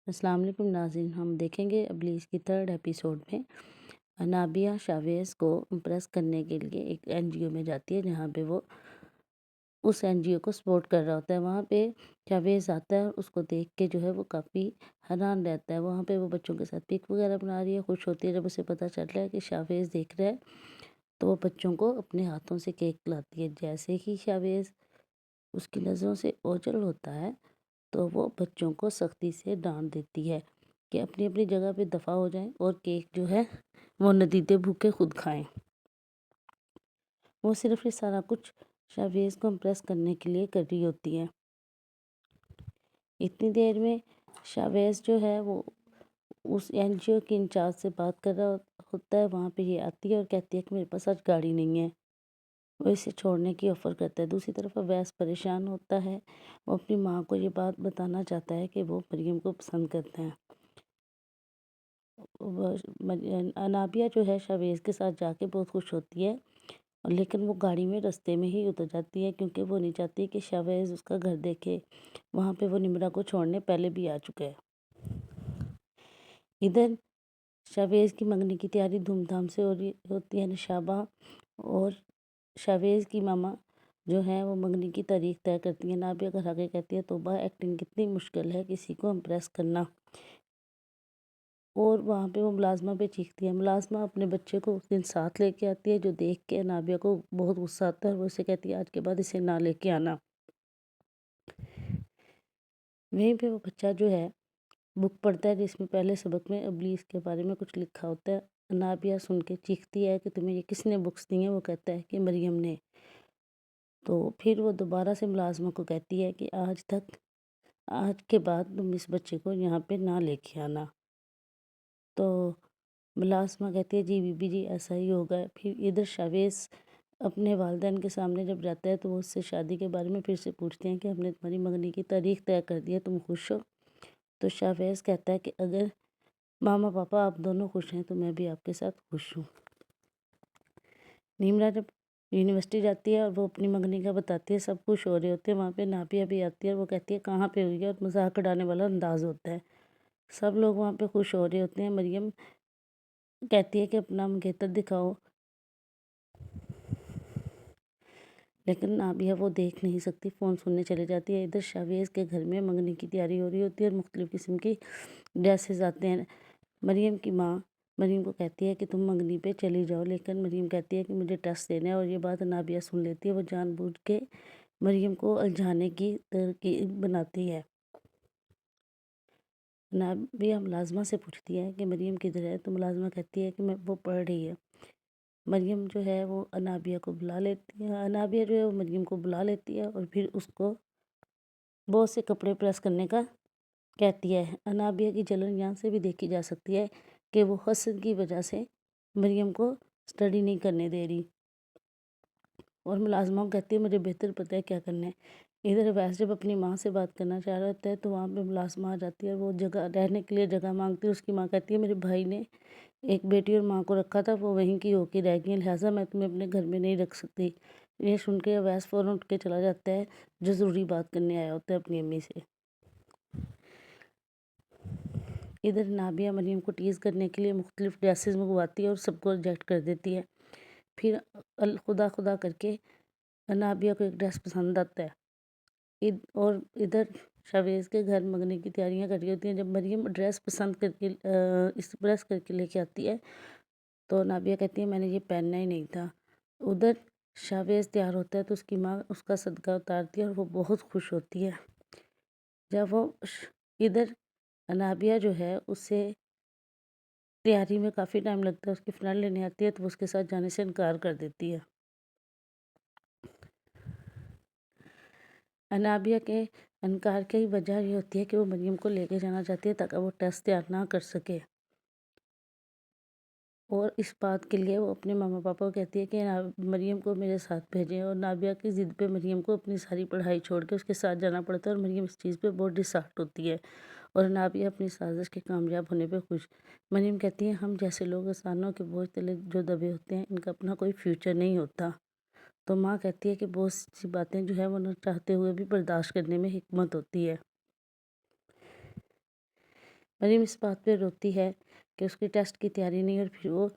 السلام علیکم ناظرین، ہم دیکھیں گے ابلیس کی تھرڈ ایپیسوڈ میں انابیہ شاویز کو امپریس کرنے کے لیے ایک این جی او میں جاتی ہے جہاں پہ وہ اس این جی او کو سپورٹ کر رہا ہوتا ہے۔ وہاں پہ شاویز آتا ہے اور اس کو دیکھ کے جو ہے وہ کافی حیران رہتا ہے۔ وہاں پہ وہ بچوں کے ساتھ پک وغیرہ بنا رہی ہے، خوش ہوتی ہے جب اسے پتہ چل رہا ہے کہ شاویز دیکھ رہا ہے، تو وہ بچوں کو اپنے ہاتھوں سے کیک لاتی ہے۔ جیسے ہی شاویز اس کی نظروں سے اوجھل ہوتا ہے تو وہ بچوں کو سختی سے ڈانٹ دیتی ہے کہ اپنی اپنی جگہ پہ دفع ہو جائیں اور کیک جو ہے وہ ندیدے بھوکے خود کھائیں۔ وہ صرف یہ سارا کچھ شاویز کو امپریس کرنے کے لیے کر رہی ہوتی ہے۔ اتنی دیر میں شاویز جو ہے وہ اس این جی او کے انچارج سے بات کر رہا ہوتا ہے۔ وہاں پہ یہ آتی ہے اور کہتی ہے کہ میرے پاس آج گاڑی نہیں ہے۔ وہ اسے چھوڑنے کی آفر کرتا ہے۔ دوسری طرف اویس پریشان ہوتا ہے، وہ اپنی ماں کو یہ بات بتانا چاہتا ہے کہ وہ مریم کو پسند کرتا ہے۔ انابیہ جو ہے شاویز کے ساتھ جا کے بہت خوش ہوتی ہے، لیکن وہ گاڑی میں رستے میں ہی اتر جاتی ہے کیونکہ وہ نہیں چاہتی کہ شاویز اس کا گھر دیکھے۔ وہاں پہ وہ نمرہ کو چھوڑنے پہلے بھی آ چکا ہے۔ ادھر شاویز کی منگنی کی تیاری دھوم دھام سے ہو رہی ہوتی ہے۔ نشابہ اور شاویز کی ماما جو ہے وہ منگنی کی تاریخ طے کرتی ہیں۔ نابیہ گھر آ کے کہتی ہے توبہ ایکٹنگ کتنی مشکل ہے کسی کو امپریس کرنا، اور وہاں پہ وہ ملازمہ پہ چیختی ہے۔ ملازمہ اپنے بچے کو اس دن ساتھ لے کے آتی ہے جو دیکھ کے نابیہ کو بہت غصہ آتا ہے اور وہ اسے کہتی ہے آج کے بعد اسے نہ لے کے آنا۔ وہیں پہ وہ بچہ جو ہے بک پڑھتا ہے جس میں پہلے سبق میں ابلیس کے بارے میں کچھ لکھا ہوتا ہے۔ نابیہ سن کے چیختی ہے کہ تمہیں یہ کس نے بکس دی ہیں؟ وہ کہتا ہے کہ مریم نے۔ تو پھر وہ دوبارہ سے ملازمہ کو کہتی ہے کہ آج کے بعد تم اس بچے کو یہاں پہ نہ لے کے آنا۔ تو ملازمہ کہتی ہے جی بی بی جی ایسا ہی ہوگا۔ پھر ادھر شاویز اپنے والدین کے سامنے جب جاتا ہے تو وہ اس سے شادی کے بارے میں پھر سے پوچھتے ہیں کہ ہم نے تمہاری منگنی کی تاریخ طے کر دی ہے، تم خوش ہو؟ تو شاویز کہتا ہے کہ اگر ماما پاپا آپ دونوں خوش ہیں تو میں بھی آپ کے ساتھ خوش ہوں۔ نیمرا جب یونیورسٹی جاتی ہے اور وہ اپنی منگنی کا بتاتی ہے، سب خوش ہو رہے ہوتے ہیں۔ وہاں پہ نابیہ بھی آتی ہے اور وہ کہتی ہے کہاں پہ ہوئی ہے، اور مذاق اڑانے والا انداز ہوتا ہے۔ سب لوگ وہاں پہ خوش ہو رہے ہوتے ہیں۔ مریم کہتی ہے کہ اپنا منگیتر دکھاؤ، لیکن نابیہ وہ دیکھ نہیں سکتی، فون سننے چلے جاتی ہے۔ ادھر شاویز کے گھر میں منگنی کی تیاری ہو رہی ہوتی ہے اور مختلف قسم کی ڈریسز آتے ہیں۔ مریم کی ماں مریم کو کہتی ہے کہ تم منگنی پہ چلی جاؤ، لیکن مریم کہتی ہے کہ مجھے ٹیسٹ دینا ہے، اور یہ بات نابیہ سن لیتی ہے۔ وہ جان بوجھ کے مریم کو الجھانے کی ترکیب بناتی ہے۔ نابیہ ملازمہ سے پوچھتی ہے کہ مریم کدھر ہے، تو ملازمہ کہتی ہے کہ وہ پڑھ رہی ہے۔ مریم جو ہے وہ انابیہ کو بلا لیتی ہے، انابیہ جو ہے وہ مریم کو بلا لیتی ہے اور پھر اس کو بہت سے کپڑے پریس کرنے کا کہتی ہے۔ انابیہ کی جلن یہاں سے بھی دیکھی جا سکتی ہے کہ وہ حسد کی وجہ سے مریم کو سٹڈی نہیں کرنے دے رہی، اور ملازمہ کو کہتی ہے مجھے بہتر پتہ ہے کیا کرنا ہے۔ ادھر اویس جب اپنی ماں سے بات کرنا چاہ رہا ہوتا ہے تو وہاں پہ ملازمہ آ جاتی ہے اور وہ جگہ رہنے کے لیے جگہ مانگتی ہے۔ اس کی ماں کہتی ہے میرے بھائی نے ایک بیٹی اور ماں کو رکھا تھا، وہ وہیں کی ہو کے رہ گئی ہیں، لہٰذا میں تمہیں اپنے گھر میں نہیں رکھ سکتی۔ یہ سن کے اویس فوراً اٹھ کے چلا جاتا ہے جو ضروری بات کرنے آیا ہوتا ہے اپنی امی سے۔ ادھر نابیہ مریم کو ٹیز کرنے کے لیے مختلف ڈریسز منگواتی ہے اور سب کو ریجیکٹ کر دیتی ہے۔ پھر خدا خدا کر کے نابیہ کو ایک ڈریس پسند آتا ہے، اور ادھر شاویز کے گھر منگنی کی تیاریاں کر رہی ہوتی ہیں۔ جب مریم ڈریس پسند کر کے پریس کر کے لے کے آتی ہے تو نابیہ کہتی ہے میں نے یہ پہننا ہی نہیں تھا۔ ادھر شاویز تیار ہوتا ہے تو اس کی ماں اس کا صدقہ اتارتی ہے اور وہ بہت خوش ہوتی ہے۔ جب وہ ادھر نابیہ جو ہے اس سے تیاری میں کافی ٹائم لگتا ہے، اس کی فرینڈ لینے آتی ہے تو وہ اس کے ساتھ جانے سے انکار کر دیتی ہے۔ انابیہ کے انکار کی وجہ یہ ہوتی ہے کہ وہ مریم کو لے کے جانا چاہتی ہے تاکہ وہ ٹیسٹ تیار نہ کر سکے، اور اس بات کے لیے وہ اپنے ماما پاپا کو کہتی ہے کہ مریم کو میرے ساتھ بھیجیں، اور نابیہ کی ضد پہ مریم کو اپنی ساری پڑھائی چھوڑ کے اس کے ساتھ جانا پڑتا ہے، اور مریم اس چیز پہ بہت ڈسہارٹ ہوتی ہے اور نابیہ اپنی سازش کے کامیاب ہونے پہ خوش۔ مریم کہتی ہے ہم جیسے لوگ آسانوں کے بوجھ تلے جو دبے ہوتے ہیں ان کا اپنا کوئی فیوچر نہیں ہوتا۔ تو ماں کہتی ہے کہ بہت سی باتیں جو ہے وہ نہ چاہتے ہوئے بھی برداشت کرنے میں حکمت ہوتی ہے۔ مریم اس بات پہ روتی ہے کہ اس کی ٹیسٹ کی تیاری نہیں، اور پھر وہ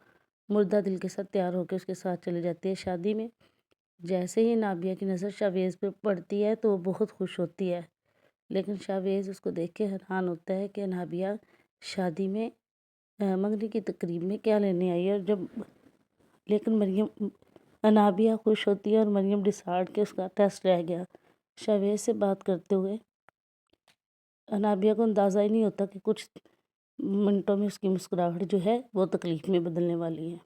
مردہ دل کے ساتھ تیار ہو کے اس کے ساتھ چلی جاتی ہے شادی میں۔ جیسے ہی نابیہ کی نظر شاویز پہ پڑتی ہے تو وہ بہت خوش ہوتی ہے، لیکن شاویز اس کو دیکھ کے حیران ہوتا ہے کہ نابیہ شادی میں منگنی کی تقریب میں کیا لینے آئی ہے، لیکن مریم انابیہ خوش ہوتی ہے اور مریم ڈسہارڈ کہ اس کا ٹیسٹ رہ گیا۔ شاویز سے بات کرتے ہوئے انابیہ کو اندازہ ہی نہیں ہوتا کہ کچھ منٹوں میں اس کی مسکراہٹ جو ہے وہ تکلیف میں بدلنے والی ہے۔